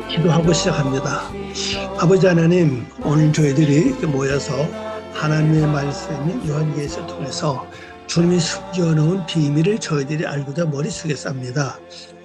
기도하고 시작합니다. 아버지 하나님, 오늘 저희들이 모여서 하나님의 말씀인 요한계시를 통해서 주님이 숨겨놓은 비밀을 저희들이 알고자 머릿속에 쌉니다.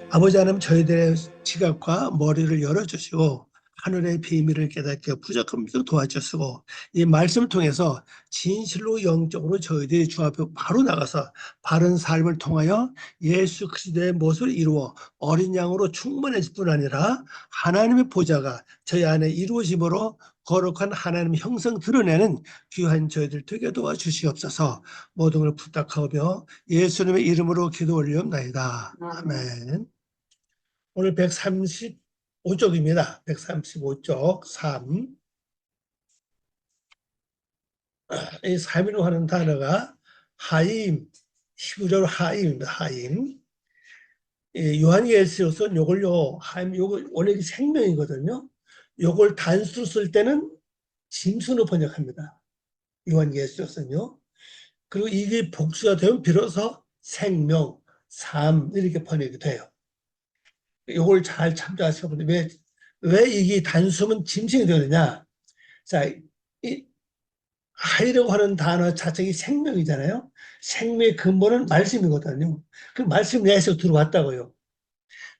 아버지 하나님, 저희들의 지각과 머리를 열어주시고 하늘의 비밀을 깨닫게 부족함도 도와주시고 이 말씀을 통해서 진실로 영적으로 저희들이 주 앞에 바로 나가서 바른 삶을 통하여 예수 그리스도의 모습을 이루어 어린 양으로 충만해질 뿐 아니라 하나님의 보좌가 저희 안에 이루어짐으로 거룩한 하나님의 형상 드러내는 귀한 저희들 되게 도와주시옵소서. 모든 걸 부탁하며 예수님의 이름으로 기도 올리옵나이다. 아멘. 오늘 135쪽입니다. 135쪽 3. 이 3이라고 하는 단어가 하임, 히브리어로 하임입니다. 하임. 요한계시록은 요걸요, 하임, 요거 원래 생명이거든요. 요걸 단수로 쓸 때는 짐승으로 번역합니다. 요한계시록은요. 그리고 이게 복수가 되면 비로소 생명, 삶 이렇게 번역이 돼요. 요걸 잘 참조하시고 왜 이게 단수면 짐승이 되느냐? 자, 이 하이라고 하는 단어 자체가 생명이잖아요. 생명의 근본은 말씀이거든요. 그 말씀 내에서 들어왔다고요.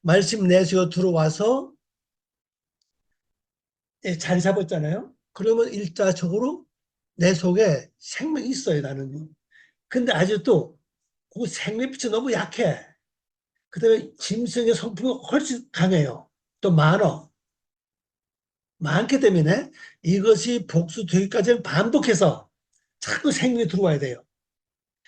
말씀 내에서 들어와서 자리 잡았잖아요. 그러면 일차적으로 내 속에 생명이 있어요, 나는요. 근데 아직도 그 생명빛이 너무 약해. 그 다음에 짐승의 성품이 훨씬 강해요. 또 많기 때문에 이것이 복수되기까지는 반복해서 자꾸 생명이 들어와야 돼요.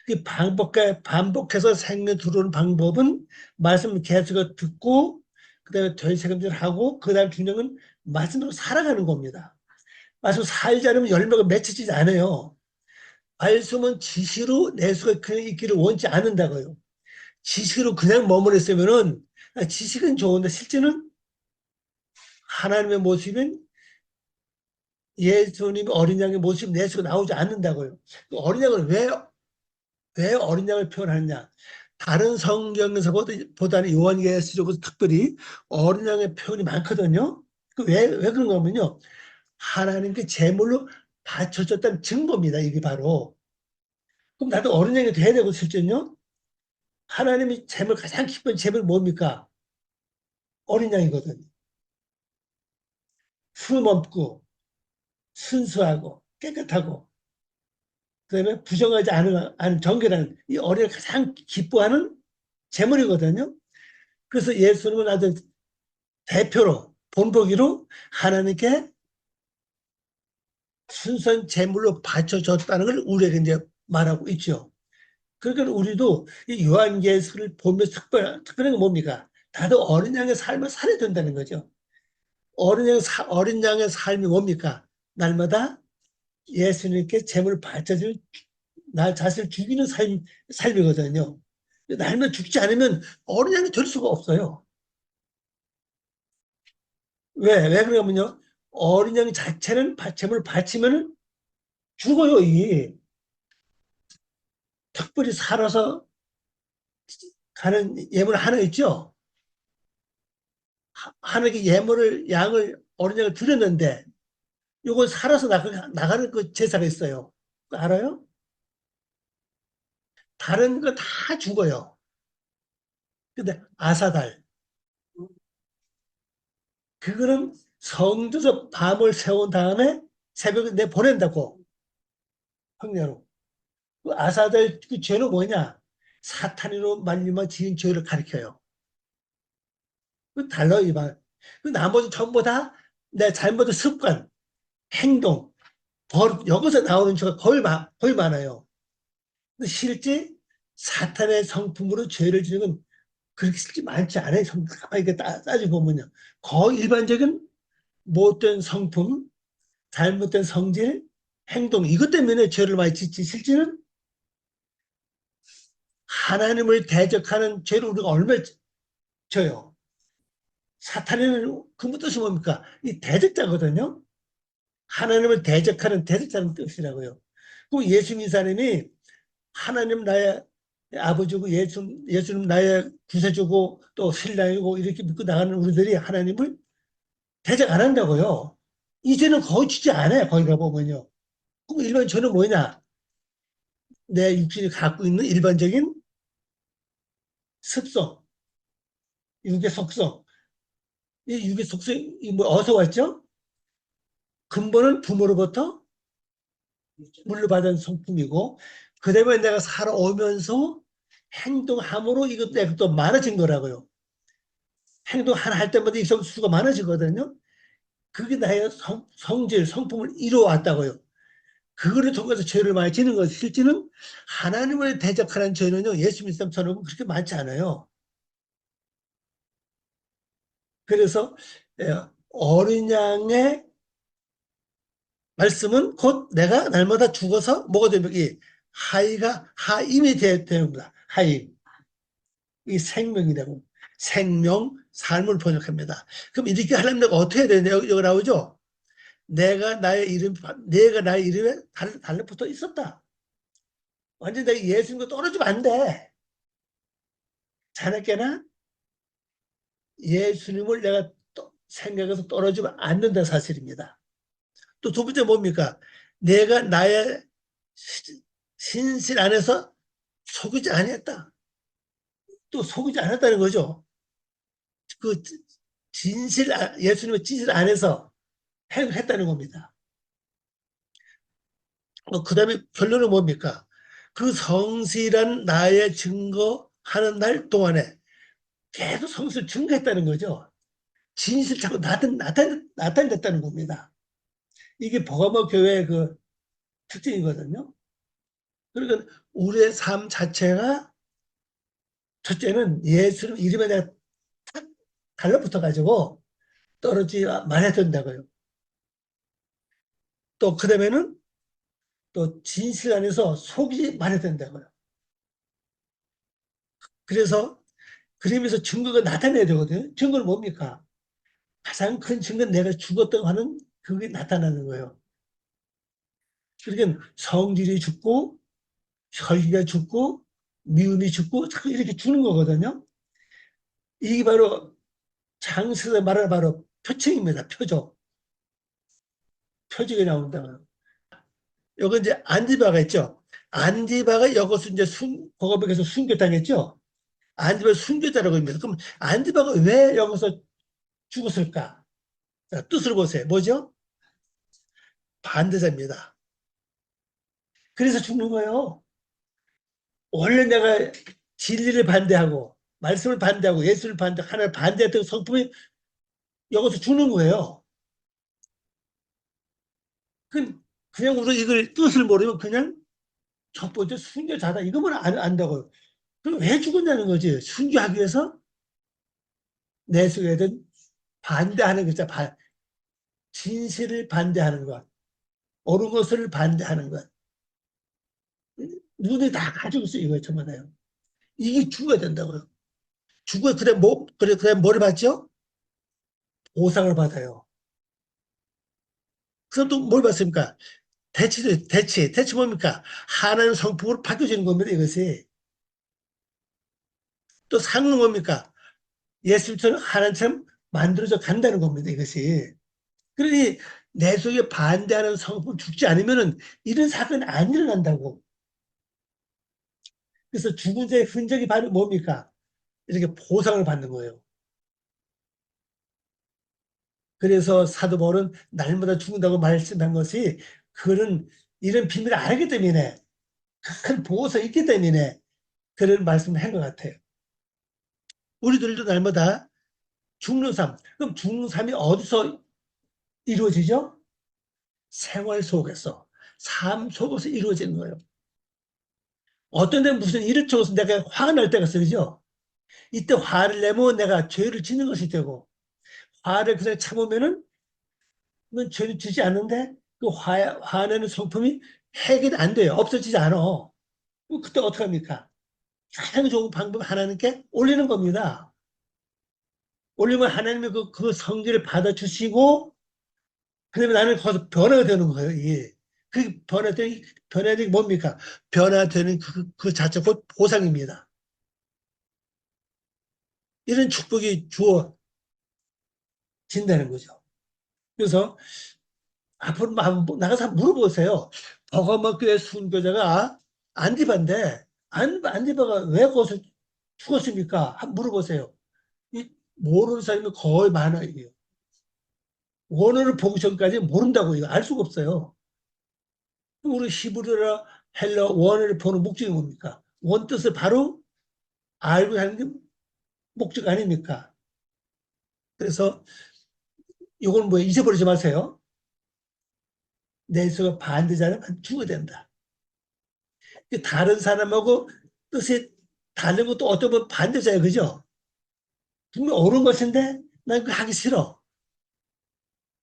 그 반복해서 생명이 들어오는 방법은 말씀 계속 듣고 그 다음에 되새김질하고 그 다음 중요한 말씀으로 살아가는 겁니다. 말씀 살지 않으면 열매가 맺히지 않아요. 말씀은 지시로 내 속에 그냥 있기를 원치 않는다고요. 지식으로 그냥 머무르 있으면은 지식은 좋은데 실제는 하나님의 모습인 예수님의 어린 양의 모습이 내 속에 나오지 않는다고요. 어린 양을 왜 어린 양을 표현하느냐? 다른 성경에서보다는 요한계시록에서 특별히 어린 양의 표현이 많거든요. 왜 그런가 하면요. 하나님께 제물로 바쳐졌다는 증거입니다. 이게 바로. 그럼 나도 어린 양이 돼야 되고 실제는요. 하나님이 가장 기쁜 제물이 뭡니까? 어린 양이거든요. 흠없고 순수하고 깨끗하고 그다음에 부정하지 않은 정결한 이 어린이를 가장 기뻐하는 제물이거든요. 그래서 예수님은 아주 대표로 본보기로 하나님께 순수한 제물로 바쳐줬다는 걸 우리에게 이제 말하고 있죠. 그러니까 우리도 이 요한계시를 보면서 특별한 게 뭡니까? 다들 어린 양의 삶을 살아야 된다는 거죠. 어린 양의 삶이 뭡니까? 날마다 예수님께 제물을 바쳐줄 나 자신을 죽이는 삶이거든요. 날마다 죽지 않으면 어린 양이 될 수가 없어요. 왜 그러냐면요. 어린 양 자체는 제물을 바치면 죽어요. 특별히 살아서 가는 예물 하나 있죠. 하나님께 양을 어린 양을 드렸는데 이걸 살아서 나가는 그 제사가 있어요. 알아요? 다른 거 다 죽어요. 근데 아사달 그거는 성도서 밤을 세운 다음에 새벽에 내 보낸다고 황야로. 그 아사달 그 죄는 뭐냐? 사탄으로 말미암아 지은 죄를 가리켜요. 그 달라요 이 말. 그 나머지 전부 다 내 잘못된 습관, 행동, 여기서 나오는 죄가 거의 많아요. 근데 실제 사탄의 성품으로 죄를 지는 건 그렇게 실제 많지 않아요. 가만히 따지고 보면요. 거의 일반적인 못된 성품, 잘못된 성질, 행동 이것 때문에 죄를 많이 짓지 실제는 하나님을 대적하는 죄를 우리가 얼마나 져요. 사탄은 그 뜻이 뭡니까? 이 대적자거든요. 하나님을 대적하는 대적자는 뜻이라고요. 그 예수 믿는 사람이 하나님 나의 아버지고 예수님 나의 구세주고 또 신랑이고 이렇게 믿고 나가는 우리들이 하나님을 대적 안 한다고요. 이제는 거의 주지 않아요. 거기 가보면요. 그럼 일반 저는 뭐냐? 내 육신이 갖고 있는 일반적인 습성, 육의 속성. 이 육의 속성이 뭐 어디서 왔죠? 근본은 부모로부터 물려받은 성품이고, 그 다음에 내가 살아오면서 행동함으로 이것도 많아진 거라고요. 행동 하나 할 때마다 이 수가 많아지거든요. 그게 나의 성질, 성품을 이루어왔다고요. 그거를 통해서 죄를 많이 지는 것, 실제는 하나님을 대적하는 죄는요, 예수 믿음처럼 그렇게 많지 않아요. 그래서 어린 양의 말씀은 곧 내가 날마다 죽어서 뭐가 되면 이 하임이 되는구나. 하임. 이 생명이라고. 생명, 삶을 번역합니다. 그럼 이렇게 하려면 내가 어떻게 해야 되냐? 여기 나오죠? 내가 나의 이름에 달라붙어 있었다. 완전 내가 예수님과 떨어지면 안 돼. 자네께나 예수님을 내가 생각해서 떨어지면 안 된다 사실입니다. 또 두 번째 뭡니까? 내가 나의 신실 안에서 속이지 않았다. 또 속이지 않았다는 거죠. 그 예수님의 진실 안에서 행했다는 겁니다. 그 다음에 결론은 뭡니까? 그 성실한 나의 증거하는 날 동안에 계속 성실 증거했다는 거죠. 진실 자꾸 나타냈다는 겁니다. 이게 버가모 교회의 그 특징이거든요. 그러니까 우리의 삶 자체가 첫째는 예수님 이름에 내가 탁 달라붙어가지고 떨어지지 말아야 된다고요. 또 그다음에는 또 진실 안에서 속이지 말아야 된다고요. 그래서 그러면서 증거가 나타내야 되거든요. 증거는 뭡니까? 가장 큰 증거는 내가 죽었다고 하는 그게 나타나는 거예요. 그러니까 성질이 죽고 혈기가 죽고 미움이 죽고 이렇게 죽는 거거든요. 이게 바로 장세가 말하는 바로 표징입니다. 표적. 표적이 나온다. 여기 이제 안디바가 있죠. 안디바가 이것을 이제 고고백에서 순교당했죠. 안디바 순교자라고 합니다. 그럼 안디바가 왜 여기서 죽었을까? 자, 뜻을 보세요. 뭐죠? 반대자입니다. 그래서 죽는 거예요. 원래 내가 진리를 반대하고 말씀을 반대하고 예수를 반대하고 하나를 반대했던 성품이 여기서 죽는 거예요. 그냥 우리가 이걸 뜻을 모르면 그냥 첫 번째 순교자다 이거만 안다고요. 그럼 왜 죽었냐는 거지. 순교하기 위해서 내 속에든 반대하는 거죠. 진실을 반대하는 것, 옳은 것을 반대하는 것. 눈이 다 가지고 있어요. 이거 전부 다요. 이게 죽어야 된다고요. 죽어야 그래 뭐를 받죠? 보상을 받아요. 그럼 또 뭘 받습니까? 대치 뭡니까? 하나님 성품으로 바뀌어지는 겁니다. 이것이. 또 상은 뭡니까? 예수처럼 하나님처럼 만들어져 간다는 겁니다. 이것이. 그러니 내 속에 반대하는 성품 죽지 않으면은 이런 사건이 안 일어난다고. 그래서 죽은 자의 흔적이 바로 뭡니까? 이렇게 보상을 받는 거예요. 그래서 사도 바울은 날마다 죽는다고 말씀한 것이 그는 이런 비밀을 알기 때문에 큰 보호서 있기 때문에 그런 말씀을 한 것 같아요. 우리들도 날마다 죽는 삶. 그럼 죽는 삶이 어디서 이루어지죠? 생활 속에서, 삶 속에서 이루어지는 거예요. 어떤 데는 무슨 일을 쳐서 내가 화가 날 때가 있죠. 이때 화를 내면 내가 죄를 짓는 것이 되고, 화를 그냥 참으면은 죄를 짓지 않는데 그 화내는 성품이 해결이 안 돼요. 없어지지 않아. 그때 어떻게 합니까? 가장 좋은 방법 하나님께 올리는 겁니다. 올리면 하나님이 그 성질을 받아주시고, 그 다음에 나는 거기서 변화가 되는 거예요. 이게. 그 변화되는 게 뭡니까? 변화되는 그 자체 곧 보상입니다. 이런 축복이 주어진다는 거죠. 그래서 앞으로 나가서 한번 물어보세요. 버거먹교회 순교자가 안디바인데 안디바가 왜 거기서 죽었습니까? 한번 물어보세요. 이 모르는 사람이 거의 많아요. 원어를 보기 전까지 모른다고 이거 알 수가 없어요. 우리 히브리어나 헬러 원어를 보는 목적이 뭡니까? 원 뜻을 바로 알고 하는 게 목적 아닙니까? 그래서 이건 뭐 잊어버리지 마세요. 내 속에 반대자는 죽어야 된다. 다른 사람하고 뜻이 다른 것도 어떤 건 반대자예요. 그죠? 분명 옳은 것인데 난 그거 하기 싫어.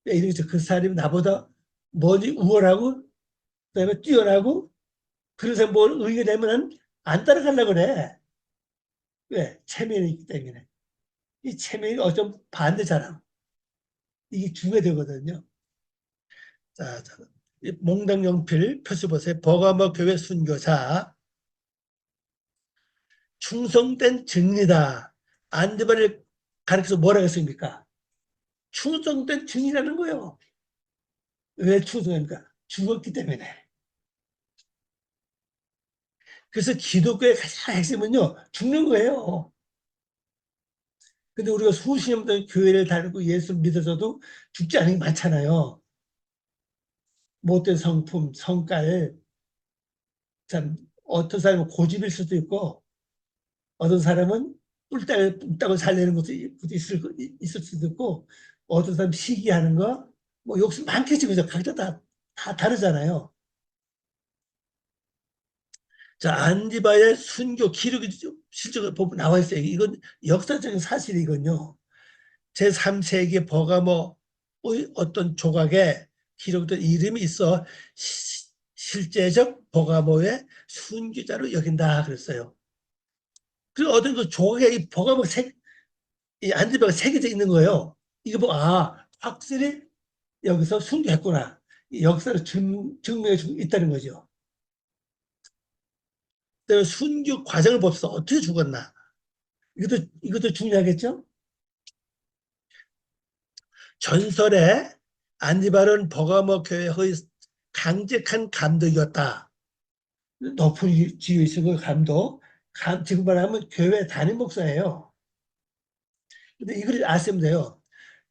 이러죠. 그 사람이 나보다 멀리 우월하고 그다음에 뛰어나고 그래서 뭘 의견 내면 안 따라가려고 그래. 왜? 체면이 있기 때문에. 이 체면이 어쩜 반대잖아. 이게 중요해 되거든요. 자, 몽당 연필 표시 보세요. 버가모 교회 순교자. 충성된 증이다. 안드바를 가르쳐서 뭐라고 했습니까? 충성된 증이라는 거예요. 왜 충성합니까? 죽었기 때문에. 그래서 기독교의 가장 핵심은요, 죽는 거예요. 근데 우리가 수십 년 동안 교회를 다니고 예수를 믿어서도 죽지 않은 게 많잖아요. 못된 성품, 성깔, 참, 어떤 사람은 고집일 수도 있고, 어떤 사람은 뿔따고 살려는 것도 있을 수도 있고, 어떤 사람 시기하는 거, 뭐 욕심 많겠지, 그죠? 각자 다 다르잖아요. 자, 안디바의 순교 기록이 실제로 보면 나와 있어요. 이건 역사적인 사실이거든요. 제3세기 버가모의 어떤 조각에 기록된 이름이 있어 실제적 버가모의 순교자로 여긴다 그랬어요. 그리고 어떤 그 조각에 이 버가모 이 안디바가 새겨져 있는 거예요. 이거 확실히 여기서 순교했구나. 역사를 증명해 주고 있다는 거죠. 순교 과정을 봅시다. 어떻게 죽었나. 이것도 중요하겠죠? 전설에 안디바는 버가모 교회의 강직한 감독이었다. 높은 지위에 있는 감독. 지금 말하면 교회 담임 목사예요. 근데 이걸 아시면 돼요.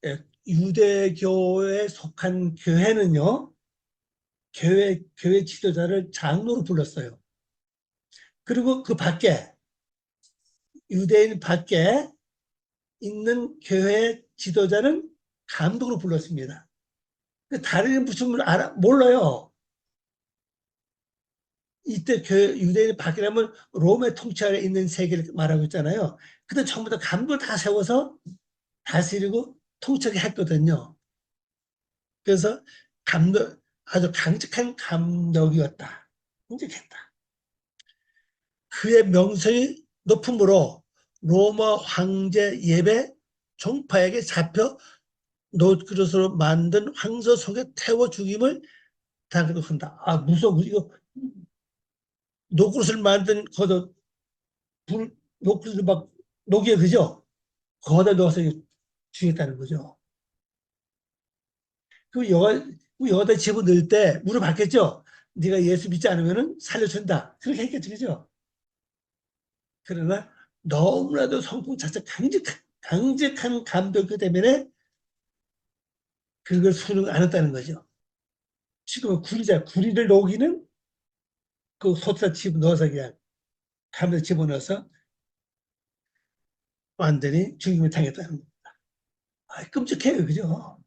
예, 유대교에 속한 교회는요, 교회 지도자를 장로로 불렀어요. 그리고 그 밖에, 유대인 밖에 있는 교회 지도자는 감독으로 불렀습니다. 다른 무슨 몰라요. 이때 유대인이 바뀌려면 롬의 통치 아래 있는 세계를 말하고 있잖아요. 근데 전부 다 감독을 다 세워서 다스리고 통치하게 했거든요. 그래서 아주 강직한 감독이었다. 강직했다. 그의 명성이 높음으로 로마 황제 예배 종파에게 잡혀 노그릇으로 만든 황소 속에 태워 죽임을 당하기도 한다. 무서워. 이거 노그릇을 만든 거도 노그릇을 막 녹여 그죠? 거기다 넣어서 죽였다는 거죠. 그 여기다 집어넣을 때 물어봤겠죠? 네가 예수 믿지 않으면 살려준다. 그렇게 했겠죠. 그죠? 그러나 너무나도 성품 자체 강직한 감독이기 때문에 그걸 수능 안 했다는 거죠. 지금은 구리를 녹이는 그 소타 집어넣어서 그냥 감에 집어넣어서 완전히 죽임을 당했다는 겁니다. 끔찍해요. 그죠?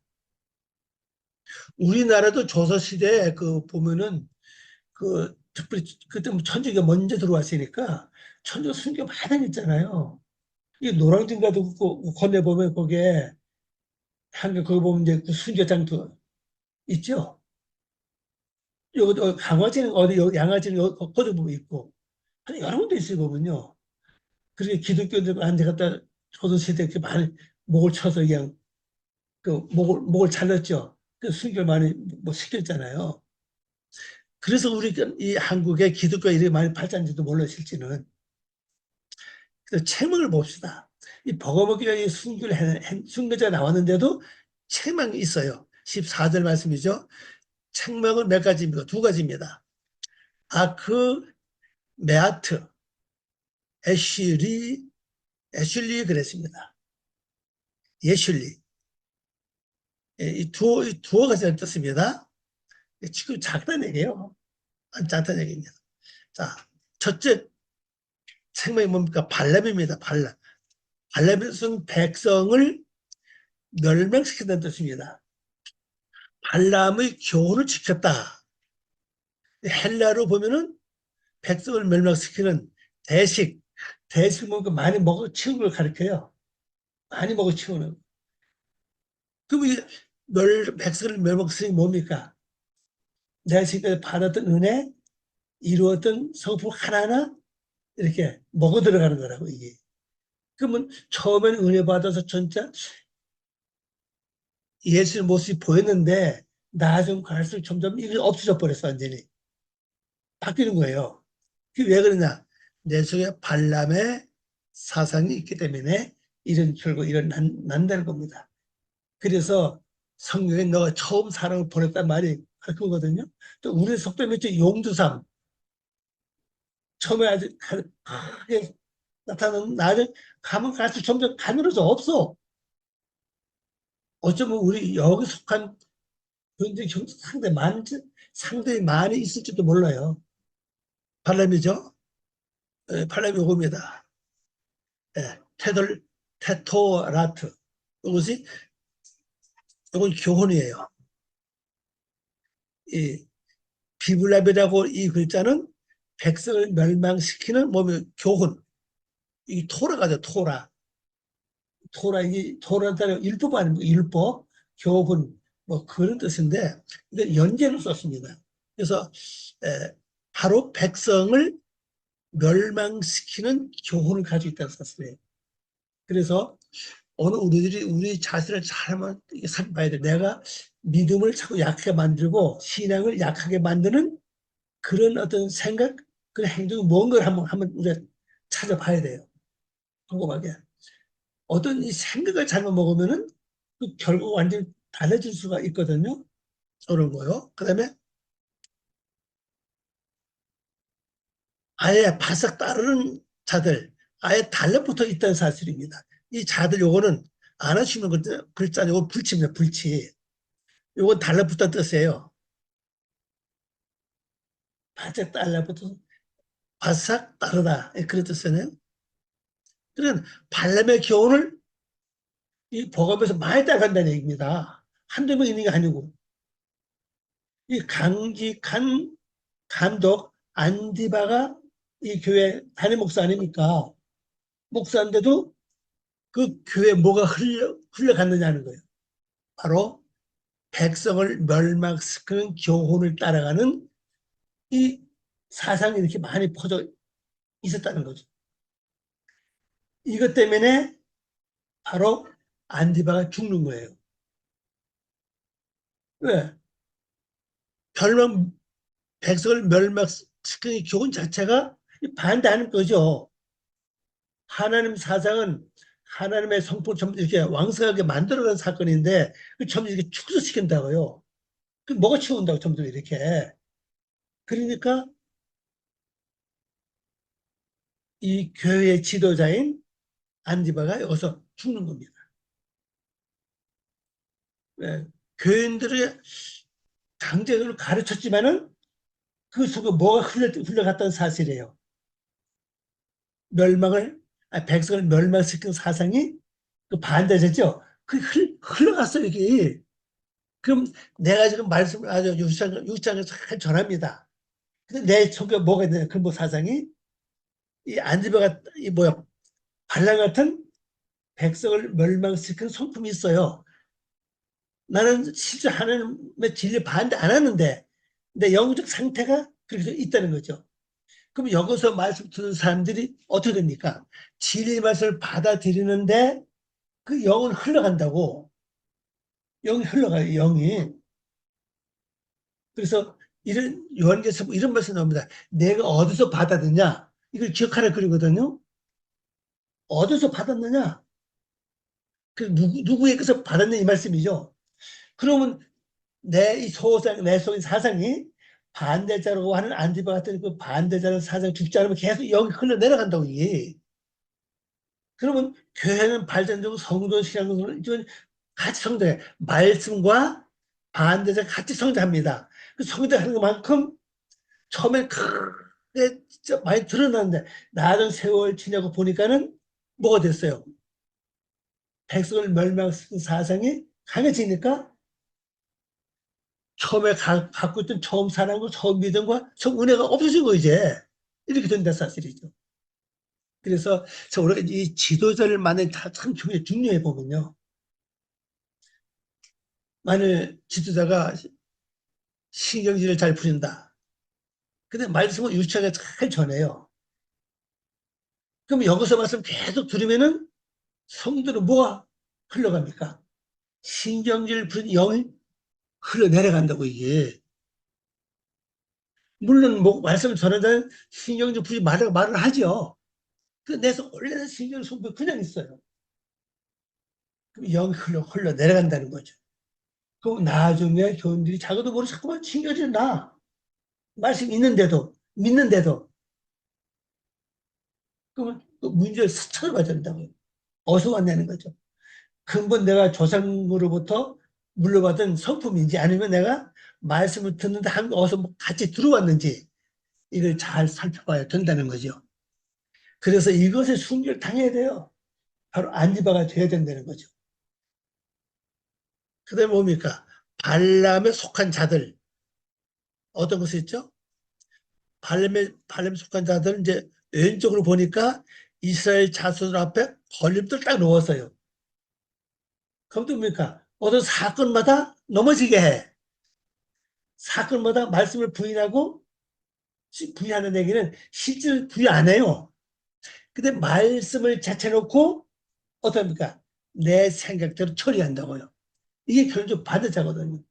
우리나라도 조선시대에 보면은 특별히 그때 천주교가 먼저 들어왔으니까 천주교 순교 많이 다녔잖아요. 이 노량진가도 건너보면 거기에 한글 거기 보면 이제 그 순교장도 있죠. 여기 강화지는 어디 양화지는 거기 보면 있고 여러 군데 있어요 보면요. 그렇게 기독교들한테 갖다 조선시대 이렇게 많이 목을 쳐서 그냥 목을 잘랐죠. 그 순교를 많이 뭐 시켰잖아요. 그래서 우리 이 한국의 기독교가 이렇게 많이 발전인지도 몰라 실제는. 그래서 책망을 봅시다. 이 버거먹기가 순교자 나왔는데도 책망이 있어요. 14절 말씀이죠. 책망은 몇 가지입니까? 두 가지입니다. 아크, 메아트, 애슐리 그랬습니다. 예슐리. 이 두어 가지를 뜻습니다. 지금 작다는 얘기예요. 작다는 얘기입니다. 자, 첫째 책망이 뭡니까? 발람입니다. 발람. 발람의 뜻은 백성을 멸망시킨다는 뜻입니다. 발람의 교훈을 지켰다. 헬라로 보면은 백성을 멸망시키는 대식 뭔가 많이 먹어 치우는 걸 가리켜요. 많이 먹어 치우는. 그럼 이 백성을 멸망시키는 게 뭡니까? 내가 지금까지 받았던 은혜, 이루었던 성품 하나하나 이렇게 먹어 들어가는 거라고, 이게. 그러면 처음에는 은혜 받아서 진짜 예수의 모습이 보였는데, 나중 갈수록 점점 이게 없어져 버렸어, 완전히. 바뀌는 거예요. 그게 왜 그러냐? 내 속에 발람의 사상이 있기 때문에 이런 결국 이런 난다는 겁니다. 그래서 성경에 너가 처음 사랑을 보냈단 말이 그거거든요. 또 우리 속담에 있죠. 용두삼. 처음에 아주 크게 나타나는 나중에 가면 갈수록 점점 가늘어져 없어. 어쩌면 우리 여기 속한 현재 상당히 많이 있을지도 몰라요. 발람이죠. 발람이 요겁니다. 테토라트. 이건 교훈이에요. 이 비블랍이라고 이 글자는 백성을 멸망시키는 몸의 교훈. 이 토라가죠, 토라. 토라는 율법 아닙니까? 율법, 교훈, 뭐 그런 뜻인데, 이건 연계로 썼습니다. 그래서 바로 백성을 멸망시키는 교훈을 가지고 있다고 썼어요. 그래서 오늘 우리 자신을 잘 살펴봐야 돼. 내가 믿음을 자꾸 약하게 만들고 신앙을 약하게 만드는 그런 어떤 생각, 그런 행동이 뭔가를 한번 우리가 찾아봐야 돼요. 꼼꼼하게. 어떤 이 생각을 잘못 먹으면은 결국 완전히 달라질 수가 있거든요. 그런 거요. 그 다음에 아예 바싹 따르는 자들, 아예 달라붙어 있다는 사실입니다. 이 자들 요거는 안 하시는 글자, 요거 불치입니다. 불치. 요건 달라붙다는 뜻이에요. 바싹 달라붙어, 바싹 따르다. 그런 뜻이네요. 그런 발람의 교훈을 이 복음에서 많이 따라간다는 얘기입니다. 한두 명 있는 게 아니고. 이 강직한 감독 안디바가 이 교회 담임 목사 아닙니까? 목사인데도 그 교회 뭐가 흘러갔느냐는 거예요. 바로 백성을 멸망시키는 교훈을 따라가는 이 사상이 이렇게 많이 퍼져 있었다는 거죠. 이것 때문에 바로 안디바가 죽는 거예요. 왜? 백성을 멸망시키는 교훈 자체가 반대하는 거죠. 하나님 사상은 하나님의 성품을 전부 이렇게 왕성하게 만들어가는 사건인데 전부 이렇게 축소시킨다고요. 그 뭐가 치운다고 전부 이렇게. 그러니까 이 교회의 지도자인 안디바가 여기서 죽는 겁니다. 네. 교인들의 강제적으로 가르쳤지만은 그 속에 뭐가 흘러갔다는 사실이에요. 백성을 멸망시킨 사상이 그 반대죠. 그 흘러갔어요, 이게. 그럼 내가 지금 말씀을 아주 육장에서 잘 전합니다. 근데 내 속에 뭐가 있느냐, 그 사상이 이 안디바가 반란 같은 백성을 멸망시키는 성품이 있어요. 나는 실제 하나님의 진리 반대 안 하는데 내 영적 상태가 그렇게 있다는 거죠. 그럼 여기서 말씀 듣는 사람들이 어떻게 됩니까? 진리 말씀을 받아들이는데 그 영은 흘러간다고. 영이 흘러가요, 영이. 그래서 이런 요한계시록 이런 말씀 나옵니다. 내가 어디서 받았느냐? 이걸 기억하라 그러거든요. 어디서 받았느냐? 그 누구에게서 받았냐 이 말씀이죠. 그러면 내 이 소상, 내 속의 사상이 반대자라고 하는 안디바 같은 그 반대자라는 사상 죽지 않으면 계속 여기 흘러 내려간다고 이게. 그러면 교회는 발전되고 성도 신앙은 같이 성장해. 말씀과 반대자 같이 성장합니다. 그 성장하는 것만큼 처음에 크게 진짜 많이 드러났는데 나중 세월 지나고 보니까는 뭐가 됐어요? 백성을 멸망시킨 사상이 강해지니까 처음에 갖고 있던 처음 사랑과 처음 믿음과 처음 은혜가 없어진 거 이제 이렇게 된다 사실이죠. 그래서 우리가 이 지도자를 만나는 참 중요해 보면요. 만일 지도자가 신경질을 잘 부린다. 근데 말씀을 유치하게 잘 전해요. 그럼 여기서 말씀 계속 들으면은 성도는 뭐가 흘러갑니까? 신경질 부린 영이 흘러내려간다고 이게. 물론 뭐 말씀을 전하자면 신경질 부리지 말라고 말을 하죠. 그 내서 원래는 신경을 손 그냥 있어요. 그럼 영이 흘러내려간다는 거죠. 그럼 나중에 교인들이 자기도 모르게 자꾸만 신경질 나. 말씀 있는데도 믿는데도 그러면 그 문제를 스쳐를 봐야 된다고요. 어디서 왔냐는 거죠. 근본 내가 조상으로부터 물려받은 성품인지 아니면 내가 말씀을 듣는데 어디서 뭐 같이 들어왔는지 이걸 잘 살펴봐야 된다는 거죠. 그래서 이것에 순교를 당해야 돼요. 바로 안디바가 돼야 된다는 거죠. 그 다음에 뭡니까? 발람에 속한 자들. 어떤 것이 있죠? 발람에 속한 자들은 이제 왼쪽으로 보니까 이스라엘 자손들 앞에 걸림돌 딱 놓았어요. 그럼 뭡니까? 어떤 사건마다 넘어지게 해. 사건마다 말씀을 부인하고 부인하는 얘기는 실제로 부인 안 해요. 근데 말씀을 제쳐놓고 어떻습니까? 내 생각대로 처리한다고요. 이게 결국 반대자거든요.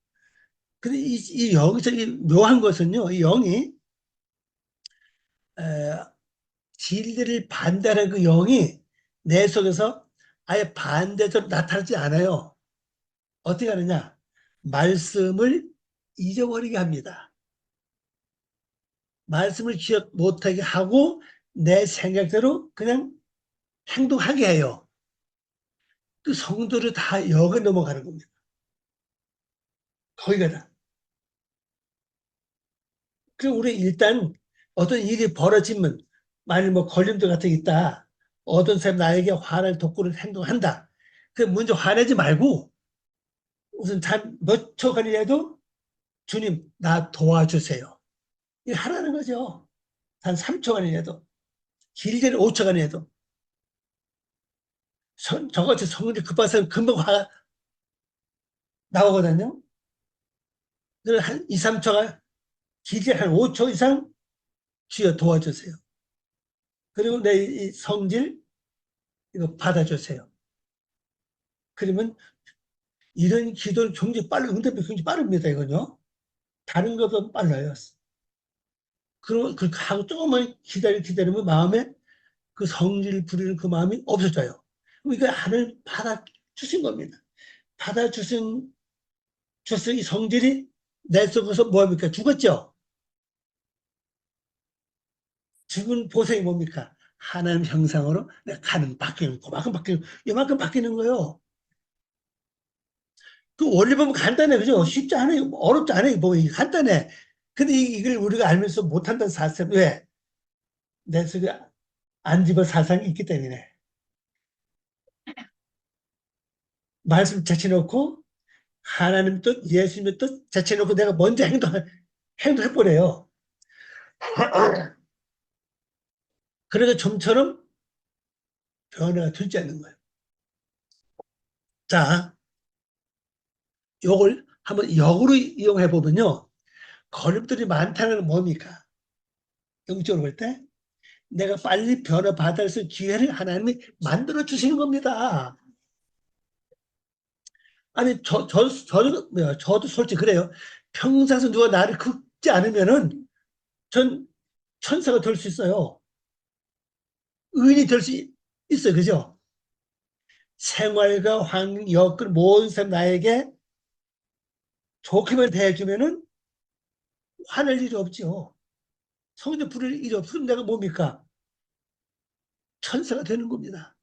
근데 이 여기서 이 묘한 것은요, 이 영이 진리를 반대하는 그 영이 내 속에서 아예 반대적으로 나타나지 않아요. 어떻게 하느냐? 말씀을 잊어버리게 합니다. 말씀을 기억 못하게 하고 내 생각대로 그냥 행동하게 해요. 그 성도를 다 역에 넘어가는 겁니다. 거기가 다. 그럼 우리 일단 어떤 일이 벌어지면 만일 뭐 걸림돌 같은 게 있다. 어떤 사람 나에게 화를 돋구는 행동한다. 그 먼저 화내지 말고 우선 몇 초간이라도 주님 나 도와주세요. 이거 하라는 거죠. 단 3초간이라도 길게는 5초간이라도 저같이 성질이 급한 사람 금방 화 나오거든요. 한 2, 3초간 길게 한 5초 이상 주여 도와주세요. 그리고 내 이 성질 이거 받아주세요. 그러면 이런 기도는 굉장히 응답이 굉장히 빠릅니다. 이건요. 다른 것보다 빨라요. 그리고 그렇게 하고 조금만 기다리면 마음에 그 성질을 부리는 그 마음이 없어져요. 그러니까 하나님 받아주신 겁니다. 받아주신 이 성질이 내 속에서 뭐합니까? 죽었죠? 죽은 보상이 뭡니까? 하나님 형상으로 내가 가는 바뀌는, 그만큼 바뀌는, 이만큼 바뀌는 거예요. 그 원리 보면 간단해, 그죠? 쉽지 않아요. 어렵지 않아요. 뭐, 간단해. 근데 이걸 우리가 알면서 못한다는 사실, 왜? 내 속에 안 집어 사상이 있기 때문에. 말씀 제쳐놓고, 하나님 또 예수님 또 제쳐놓고 내가 먼저 행동해버려요. 그러니까 좀처럼 변화가 되지 않는 거예요. 자, 요걸 한번 역으로 이용해 보면요. 걸림돌이 많다는 건 뭡니까? 영적으로 볼 때 내가 빨리 변화받을 수 있는 기회를 하나님이 만들어 주시는 겁니다. 아니 저도 솔직히 그래요. 평상시 누가 나를 죽지 않으면은 전 천사가 될 수 있어요. 의인이 될 수 있어요. 그죠? 생활과 환경, 여건 모든 사람 나에게 좋게만 대해주면은 화낼 일이 없죠. 성도 부를 일이 없으면 내가 뭡니까? 천사가 되는 겁니다.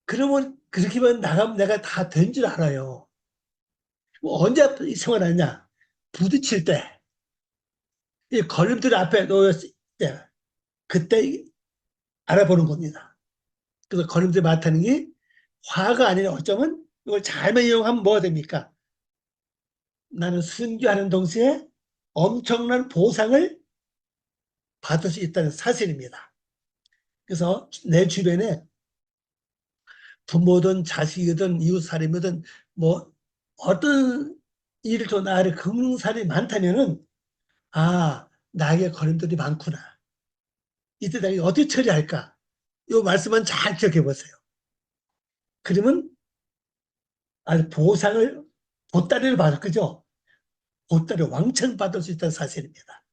그러면 그렇게만 나가면 내가 다 된 줄 알아요. 뭐 언제 생활하냐? 부딪힐 때, 이 걸림돌 앞에 놓였을 때, 그때 알아보는 겁니다. 그래서 걸림돌 맡는 게 화가 아니라 어쩌면 이걸 잘만 이용하면 뭐가 됩니까? 나는 순교하는 동시에 엄청난 보상을 받을 수 있다는 사실입니다. 그래서 내 주변에 부모든 자식이든 이웃사람이든 뭐 어떤 일을 또 나를 긁는 사람이 많다면은 아, 나에게 걸림돌이 많구나. 이때 내가 어떻게 처리할까? 이 말씀은 잘 기억해 보세요. 그러면 보상을 보따리를 받을 거죠. 보따리 왕창 받을 수 있다는 사실입니다.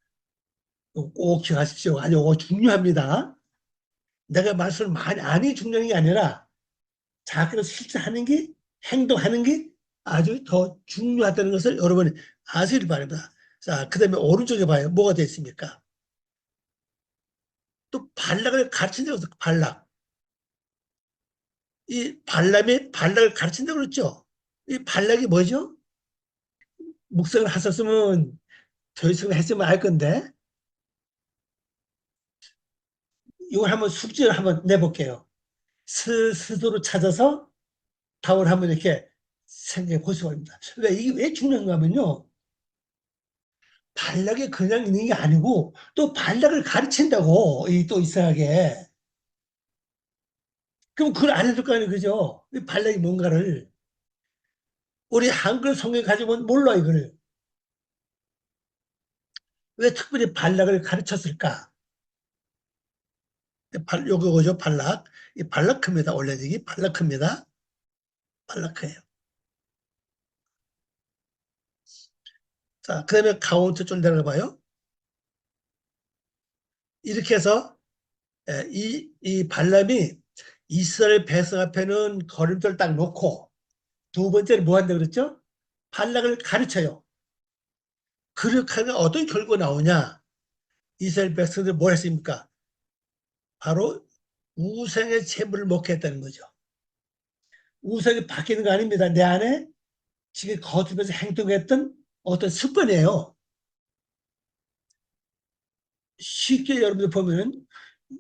꼭 기억하십시오. 아주 중요합니다. 내가 말씀을 많이 중요한 게 아니라 자기로 실천하는 게 행동하는 게 아주 더 중요하다는 것을 여러분이 아시길 바랍니다. 자, 그 다음에 오른쪽에 봐요. 뭐가 되어 있습니까? 또 발락을 가르친다고 해서 발락. 이 발람이 발락을 가르친다고 그랬죠. 이 발락이 뭐죠? 묵상을 하셨으면 저희처럼 했으면 알 건데 이걸 한번 숙제를 한번 내볼게요. 스스로 찾아서 답을 한번 이렇게 생각해 보시기 바랍니다. 이게 왜 중요한가 하면요. 발락이 그냥 있는 게 아니고 또 발락을 가르친다고 또 이상하게. 그럼 그걸 안 해줄 거 아니에요. 그죠? 이 발락이 뭔가를. 우리 한글 성경 가지고는 몰라 이거를. 왜 특별히 발락을 가르쳤을까? 요거죠 발락. 이 발락입니다. 원래적이 발락입니다. 발락해요. 자, 그 다음에 가운데 좀 내려가봐요. 이렇게 해서 이 발람이 이스라엘 백성 앞에는 걸음돌 딱 놓고 두 번째는 뭐 한다 그랬죠? 발락을 가르쳐요. 그렇게 하면 어떤 결과 나오냐? 이스라엘 백성들 뭘 했습니까? 바로 우상의 재물을 먹게 했다는 거죠. 우상이 바뀌는 거 아닙니다. 내 안에 지금 거듭해서 행동했던 어떤 습관이에요. 쉽게 여러분들 보면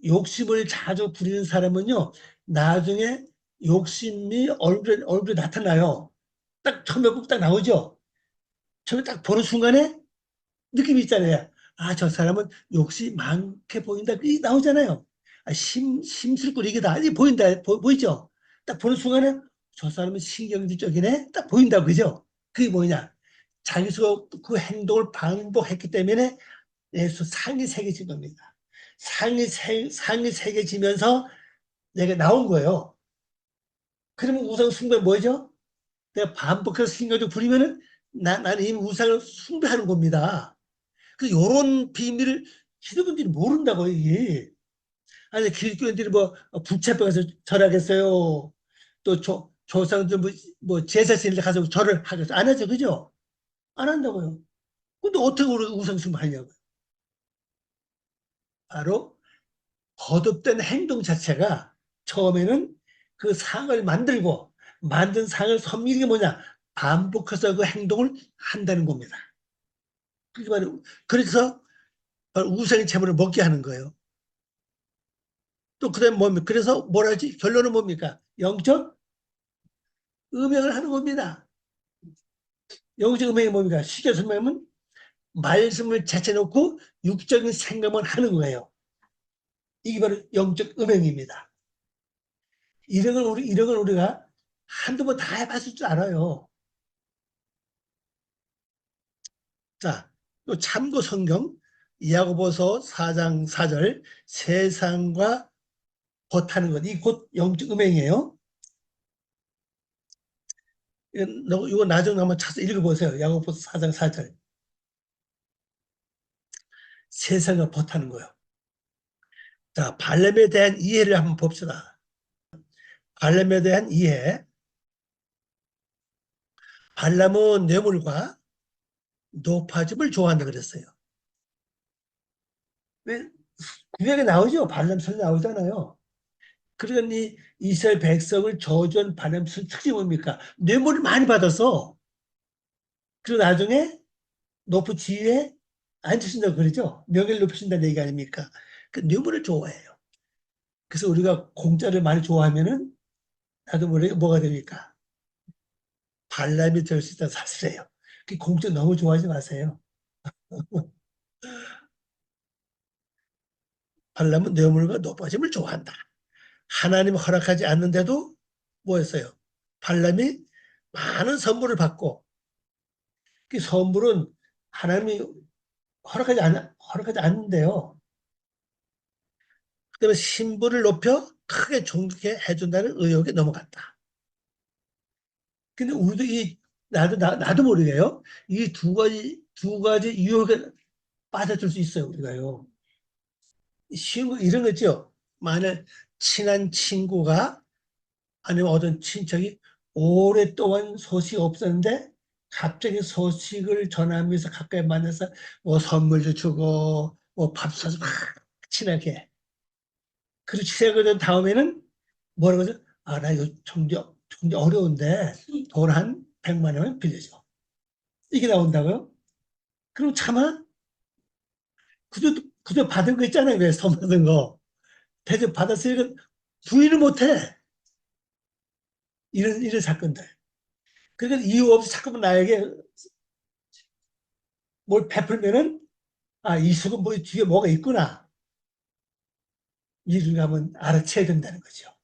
욕심을 자주 부리는 사람은요, 나중에 욕심이 얼굴에 나타나요. 딱 처음에 딱 나오죠. 처음에 딱 보는 순간에 느낌이 있잖아요. 아, 저 사람은 욕심이 많게 보인다. 이 나오잖아요. 아, 심술꾸리기다. 이 보인다. 보이죠? 딱 보는 순간에 저 사람은 신경질적이네. 딱 보인다. 그죠? 그게 뭐냐? 자기가 그 행동을 반복했기 때문에 예수 상이 새겨진 겁니다. 상이 새겨지면서 내가 나온 거예요. 그러면 우상 숭배 뭐죠? 내가 반복해서 신경을 부리면은 나는 이미 우상을 숭배하는 겁니다. 그 요런 비밀을 기독교인들이 모른다고 이게. 아니 기독교인들이 뭐 부채 가서 절하겠어요. 또 조상들 뭐 제사 지내려 가서 절을 하겠어요. 안 하죠, 그죠? 안 한다고요. 근데 어떻게 우리 우상 숭배하냐고. 바로 거듭된 행동 자체가 처음에는 그 상을 만들고 만든 상을 섬기는 게 뭐냐? 반복해서 그 행동을 한다는 겁니다. 그래서 우상의 재물을 먹게 하는 거예요. 또 그다음에 뭡니까? 그래서 뭐라 하지? 결론은 뭡니까? 영적 음행을 하는 겁니다. 영적 음행이 뭡니까? 쉽게 설명하면 말씀을 제쳐놓고 육적인 생각만 하는 거예요. 이게 바로 영적 음행입니다. 이런 걸 우리가 한두 번 다 해봤을 줄 알아요. 자, 또 참고 성경 야고보서 4장 4절 세상과 곧하는 것. 이 곧 영적 음행이에요. 이거 나중에 한번 찾아서 읽어보세요. 야고보서 4장 4절. 세상을 버타는 거예요. 자, 발람에 대한 이해를 한번 봅시다. 발람에 대한 이해. 발람은 뇌물과 높아짐을 좋아한다 그랬어요. 왜 구약에 나오죠? 발람 설 나오잖아요. 그러니 이스라엘 백성을 저주한 발람 설 특징이 뭡니까? 뇌물을 많이 받아서 그리고 나중에 높은 지위에 앉으신다고 그러죠. 명예를 높이신다는 얘기 아닙니까? 그 뇌물을 좋아해요. 그래서 우리가 공짜를 많이 좋아하면은 나도 모르게 뭐가 됩니까? 발람이 될 수 있다는 사실이에요. 그 공짜 너무 좋아하지 마세요. 발람은 뇌물과 높아짐을 좋아한다. 하나님 허락하지 않는데도 뭐였어요? 발람이 많은 선물을 받고 그 선물은 하나님이 허락하지 않는데요. 그다음에 신분을 높여 크게 존경해 해준다는 의혹에 넘어갔다. 근데 우리도 나도 모르게요. 이 두 가지 유혹에 빠져들 수 있어요, 우리가요. 쉬운 거 이런 거죠. 만약 친한 친구가 아니면 어떤 친척이 오랫동안 소식 없었는데 갑자기 소식을 전하면서 가까이 만나서 뭐 선물도 주고 뭐 밥 사서 막 친하게. 그리고 친하게 된 다음에는 뭐라고 하죠? 아, 나 이거 경제 어려운데 돈 한 100만 원을 빌려줘. 이게 나온다고요? 그럼 차마 그저 받은 거 있잖아요. 왜 선물 받은 거. 대접 받았으니까 부인을 못해. 이런 사건들. 그러니까 이유 없이 자꾸만 나에게 뭘 베풀면은 이 속은 뭐 뒤에 뭐가 있구나. 이를 하면 알아채야 된다는 거죠.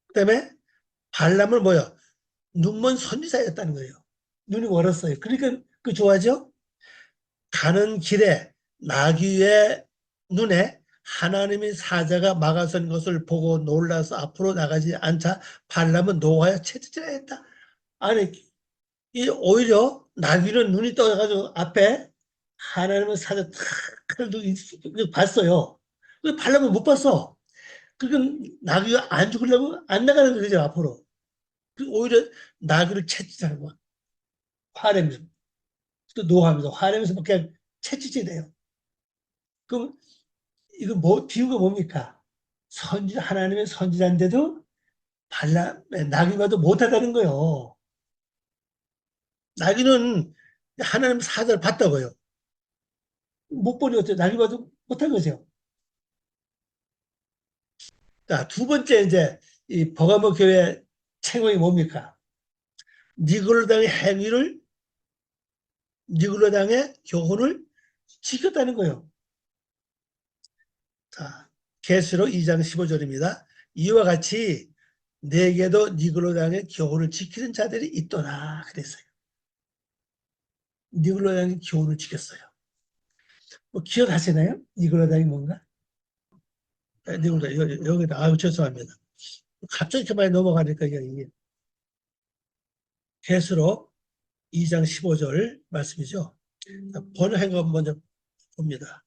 그다음에 발람을 뭐요? 눈먼 선지자였다는 거예요. 눈이 멀었어요. 그러니까 그 좋아하죠? 가는 길에 나귀의 눈에 하나님의 사자가 막아선 것을 보고 놀라서 앞으로 나가지 않자 발람은 노하여 채찍질을 했다. 아니, 오히려 나귀는 눈이 떠가지고 앞에 하나님의 사자 탁 봤어요. 발람은 못 봤어. 그러니까 나귀가 안 죽으려고 안 나가는 거죠, 앞으로. 오히려 나귀를 채찍하는 거야. 화내면서. 또 노하면서 화내면서 막 그냥 채찍질해요. 그럼 이거 비유가 뭡니까? 하나님의 선지자인데도 나귀 봐도 못하다는 거예요. 나귀는 하나님 사자를 봤다고요. 못 보니 어때요? 나귀 봐도 못한 거죠. 자, 두 번째 이제 이 버가모 교회 책임이 뭡니까? 니글로당의 교훈을 지켰다는 거예요. 자, 계시록 2장 15절입니다. 이와 같이 내게도 니글로당의 교훈을 지키는 자들이 있더라 그랬어요. 니글로당의 교훈을 지켰어요. 뭐 기억하시나요? 니글로당이 뭔가? 니글로당 여기다 죄송합니다. 갑자기 이렇게 많이 넘어가니까 이게 계시록 2장 15절 말씀이죠. 번역한 거 먼저 봅니다.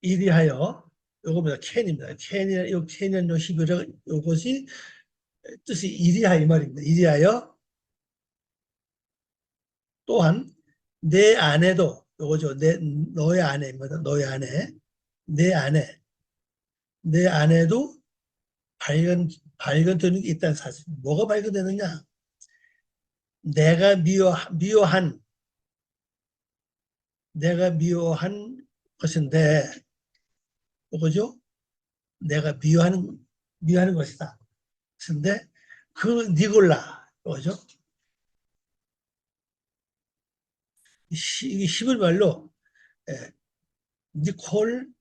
이리하여 요겁니다. 캔입니다. 캔은 요 히브리어 요것이 뜻이 이리하여 이 말입니다. 이리하여 또한 내 안에도 요거죠. 너의 안에입니다. 너의 안에 내 안에도 발견되는 게 있다는 사실. 뭐가 발견되느냐? 내가 미워한 것인데 뭐죠? 내가 미워하는 것이다. 근데 그 니골라 뭐죠? 이게 히브리 말로 니콜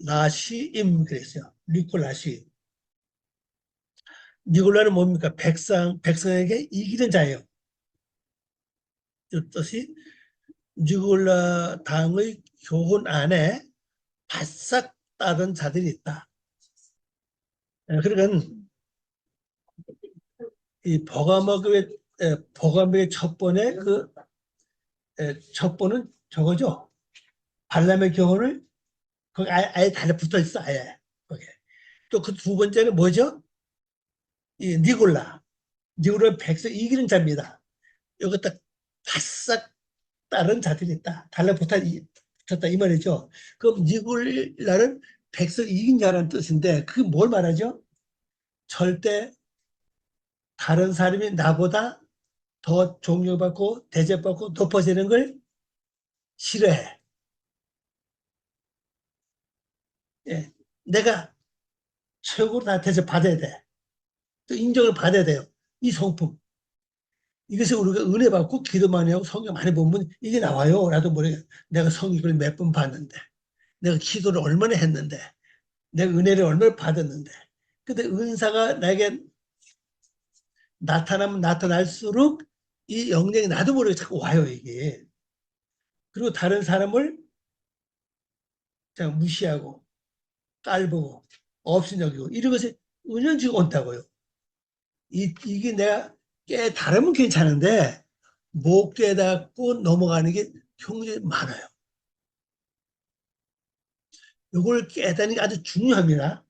라시임 그랬어요. 니콜 라시. 니골라는 뭡니까? 백성에게 이기는 자예요. 이 뜻이 니골라 당의 교훈 안에 바싹 따른 자들이 있다. 그러니까 이 버가목의 첫 번에 그 첩보는 저거죠. 발람의 교훈을 거기 아예 달라붙어 있어 아예. 또 그 두 번째는 뭐죠? 이 니골라. 니골라 백성 이기는 자입니다. 이거 딱 바싹 다른 자들이 있다. 달라붙었다 이 말이죠. 그럼 니골라는 백성 이긴 자라는 뜻인데 그 뭘 말하죠? 절대 다른 사람이 나보다 더 존경받고 대접받고 높아지는 걸 싫어해. 예. 내가 최고로 다 대접받아야 돼. 또 인정을 받아야 돼요. 이 성품. 이것을 우리가 은혜 받고 기도 많이 하고 성경 많이 보면 이게 나와요. 나도 모르게 내가 성경을 몇 번 봤는데, 내가 기도를 얼마나 했는데, 내가 은혜를 얼마나 받았는데. 근데 은사가 나에게 나타나면 나타날수록 이 영역이 나도 모르게 자꾸 와요, 이게. 그리고 다른 사람을 그냥 무시하고, 깔보고, 없인 여기고, 이런 것이 은연중에 온다고요. 이게 내가 깨달으면 괜찮은데, 못 깨닫고 넘어가는 게 굉장히 많아요. 이걸 깨닫는 게 아주 중요합니다.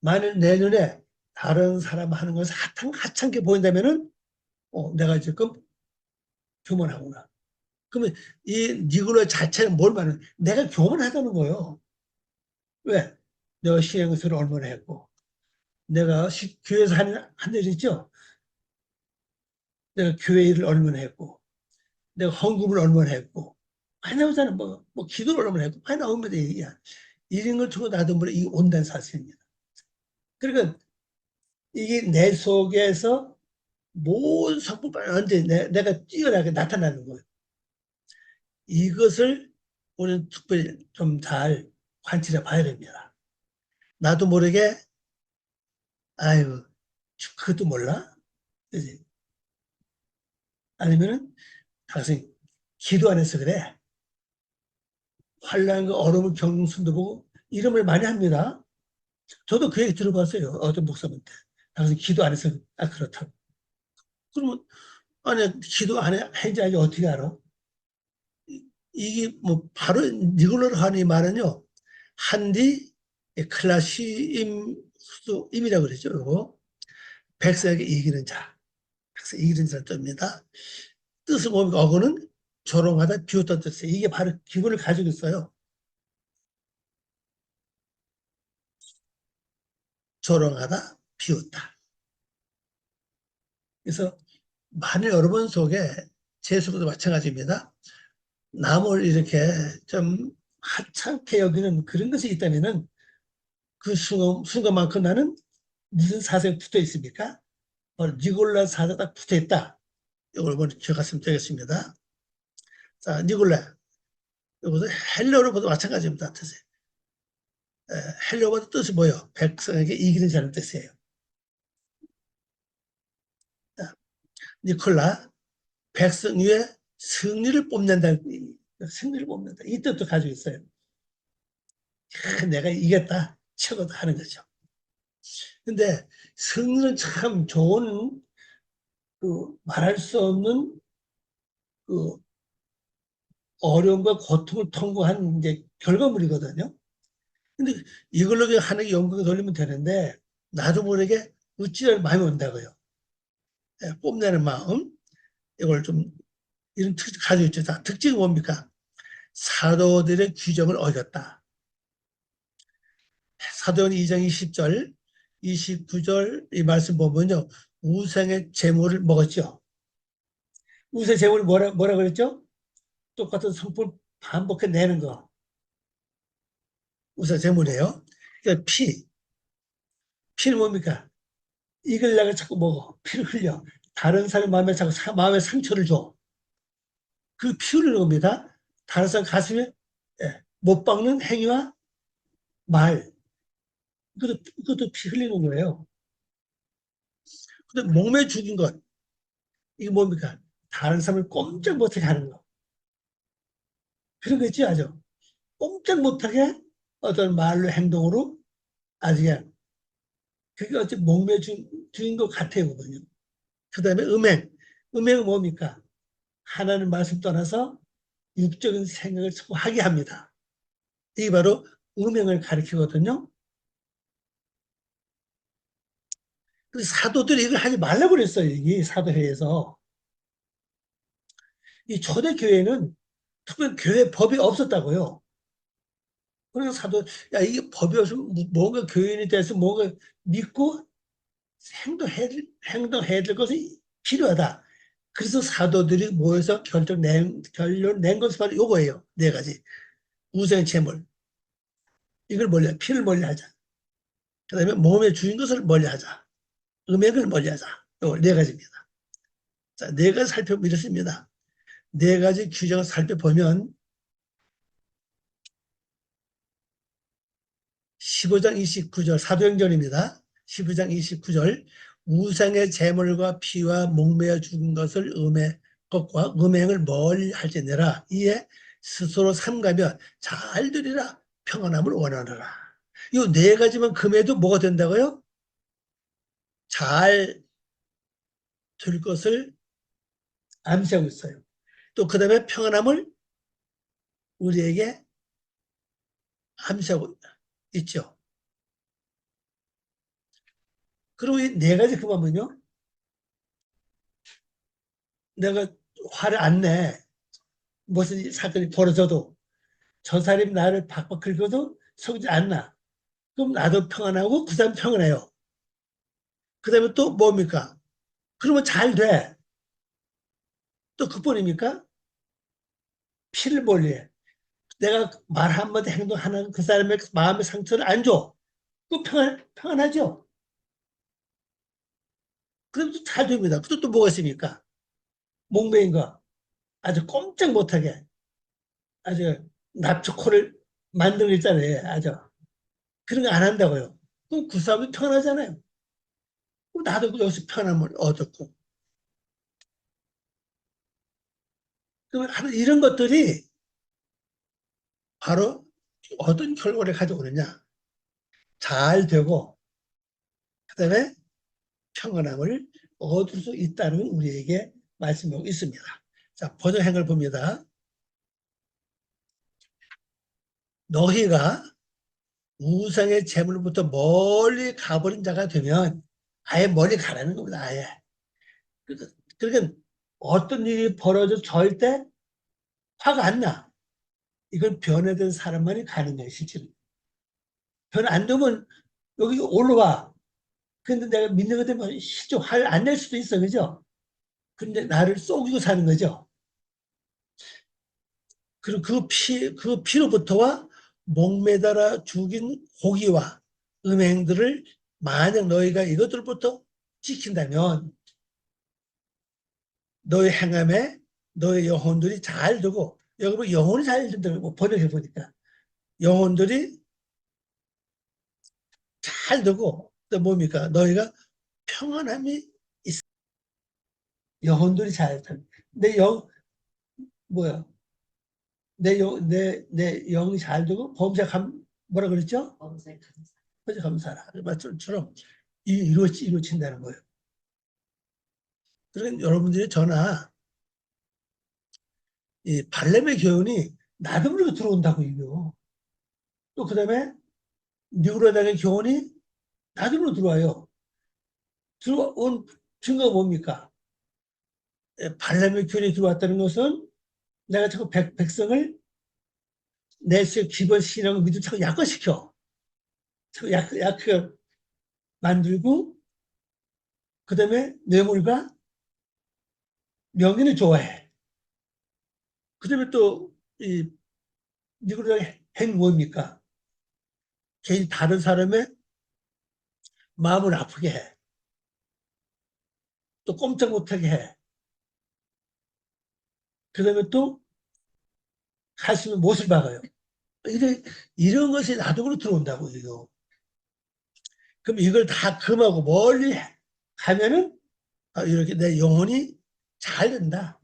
만일 내 눈에 다른 사람 하는 것이 하찮게 보인다면은, 내가 지금 교만하구나. 그러면 이 니그로 자체는 뭘 말하는, 내가 교만하다는 거예요. 왜? 내가 시행을 얼마나 했고, 내가 교회에서 한 일 있죠? 내가 교회 일을 얼마나 했고, 내가 헌금을 얼마나 했고, 많이 나오잖아. 뭐 기도를 얼마나 했고, 많이 나옵니다. 이런 걸 두고 나도 모르게 이게 온다는 사실입니다. 그러니까 이게 내 속에서 모든 성품을 언제 내가 뛰어나게 나타나는 거예요. 이것을 우리는 특별히 좀 잘 관찰해 봐야 됩니다. 나도 모르게, 아유, 그것도 몰라? 그지? 아니면은, 당신 기도 안 해서 그래. 환란과 어려움을 겪는 순도 보고 이름을 많이 합니다. 저도 그 얘기 들어봤어요. 어떤 목사님한테. 당신 기도 안 해서, 그렇다고. 그러면, 아니, 기도 안 했는지 알지 어떻게 알아? 이게 뭐 바로 니골로 하는 이 말은요. 한디 클라시임이라고 그러죠. 이거 백성에게 이기는 자, 백성 이기는 자는 뜻입니다. 뜻은 뭡니까? 어거는 조롱하다 비웃던 뜻이에요. 이게 바로 기본을 가지고 있어요. 조롱하다 비웃다. 그래서 만일 여러분 속에 제 속에도 마찬가지입니다. 남을 이렇게 좀 하찮게 여기는 그런 것이 있다면은 그 순간만큼 나는 무슨 사세에 붙어 있습니까? 바로 니골라 사자 딱 붙어 있다. 이걸 먼저 기억하시면 되겠습니다. 자, 니골라. 이것은 헬러로도 마찬가지입니다. 뜻이. 헬러어도 뜻이 뭐예요? 백성에게 이기는 자는 뜻이에요. 자, 니콜라, 백성 위에 승리를 뽐낸다. 승리를 뽐낸다. 이 뜻도 가지고 있어요. 내가 이겼다. 최고다 하는 거죠. 근데 승리는 참 좋은 말할 수 없는 그 어려움과 고통을 통과한 이제 결과물이거든요. 근데 이걸로 하나의 연극에 돌리면 되는데 나도 모르게 어찌할 마음이 온다고요. 뽐내는 마음 이걸 좀 이런 특징 가지고 있죠. 특징이 뭡니까? 사도들의 규정을 어겼다. 사도행 2장 20절, 29절 이 말씀 보면요. 우상의 제물을 먹었죠. 우상의 제물이 뭐라 그랬죠? 똑같은 성품을 반복해 내는 거. 우상 제물이에요. 그러니까 피는 뭡니까? 이걸 내가 자꾸 먹어. 피를 흘려. 다른 사람 마음에 자꾸 마음에 상처를 줘. 그 피 흘리는 겁니다. 다른 사람 가슴에 못 박는 행위와 말. 그것도 피 흘리는 거예요. 근데 몸에 죽인 것. 이게 뭡니까? 다른 사람을 꼼짝 못하게 하는 거. 그런 거 있지, 아주. 꼼짝 못하게 어떤 말로 행동으로 아주 그냥 그게 어찌 몸에 죽인 것 같아요, 그거는요. 그 다음에 음행. 음행은 뭡니까? 하나님 말씀 떠나서 육적인 생각을 하게 합니다. 이게 바로 음행을 가리키거든요. 그래서 사도들이 이걸 하지 말라고 그랬어요. 이 사도회에서. 이 초대교회는 특별히 교회 법이 없었다고요. 그래서 사도, 야, 이게 법이 없으면 뭔가 교인에 대해서 뭔가 믿고 행동해야 될 것이 필요하다. 그래서 사도들이 모여서 결론 낸 것이 바로 요거예요. 네 가지. 우상 제물. 이걸 피를 멀리하자. 그 다음에 몸에 주인 것을 멀리하자. 음행을 멀리하자. 요 네 가지입니다. 자, 네 가지 살펴보겠습니다. 네 가지 규정을 살펴보면 15장 29절 사도행전입니다. 15장 29절 우상의 제물과 피와 목매어 죽은 것을 것과 음행을 멀리 할지니라. 이에 스스로 삼가며 잘 되리라. 평안함을 원하노라. 이 네 가지만 금해도 뭐가 된다고요? 잘 될 것을 암시하고 있어요. 또 그 다음에 평안함을 우리에게 암시하고 있죠. 그리고 이 네 가지 그만은요. 내가 화를 안 내. 무슨 사건이 벌어져도 저 사람이 나를 박박 긁어도 속지 않나. 그럼 나도 평안하고 그 사람 평안해요. 그 다음에 또 뭡니까? 그러면 잘 돼. 또 그뿐입니까? 피를 몰리해. 내가 말 한마디 행동 하나 그 사람의 마음의 상처를 안 줘. 그 평안하죠. 그럼 또 잘 됩니다. 또 뭐가 있습니까? 목매인 거. 아주 꼼짝 못하게. 아주 납치코를 만들고 있잖아요. 아주. 그런 거 안 한다고요. 그럼 그 사람이 편하잖아요. 나도 여기서 편함을 얻었고. 그러면 이런 것들이 바로 어떤 결과를 가져오느냐. 잘 되고, 그 다음에 평안함을 얻을 수 있다는 우리에게 말씀하고 있습니다. 자, 번역행을 봅니다. 너희가 우상의 재물부터 멀리 가버린 자가 되면 아예 멀리 가라는 겁니다. 아예. 그러니까 어떤 일이 벌어져 절대 화가 안 나. 이건 변화된 사람만이 가는 거예요, 실제로. 변화 안 되면 여기 올라와. 근데 내가 믿는 것 때문에 실제 화를 안 낼 수도 있어, 그죠? 근데 나를 속이고 사는 거죠. 그리고 그 피로부터와 목매달아 죽인 고기와 음행들을 만약 너희가 이것들부터 지킨다면 너희 행함에 너희 영혼들이 잘 되고 여러분 영혼이 잘 된다고 번역해 보니까 영혼들이 잘 되고 또 뭡니까? 너희가 평안함이 있어. 영혼들이 잘 돼. 뭐야? 내 영이 잘 되고 뭐라 그랬죠? 범죄감사라. 말씀처럼 이루어진다는 거예요. 그러니까 여러분들이 저나 이 발렘의 교훈이 나도 모르게 들어온다고 이거. 또 그다음에 뉴로당의 교훈이 나도 모르게 들어와요. 들어온 증거가 뭡니까? 발렘의 교훈이 들어왔다는 것은 내가 자꾸 백성을 내 기본 신앙을 믿음 자꾸 약화시켜. 자꾸 약해 만들고 그다음에 뇌물과 명예를 좋아해. 그다음에 또이 뉴로당의 행 뭡니까? 개인 다른 사람의 마음을 아프게 해. 또 꼼짝 못하게 해. 그 다음에 또 가슴에 못을 박아요. 이런 것이 나독으로 들어온다고, 이거. 그럼 이걸 다 금하고 멀리 가면은, 이렇게 내 영혼이 잘 된다.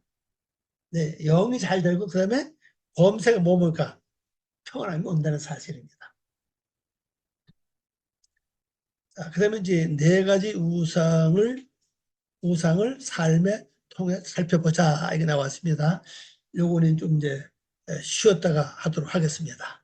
네, 영이 잘 되고, 그 다음에 범세가 뭐니까 평안함이 온다는 사실입니다. 자, 그 다음에 이제 네 가지 우상을 삶에 통해 살펴보자 이게 나왔습니다. 요거는 좀 이제 쉬었다가 하도록 하겠습니다.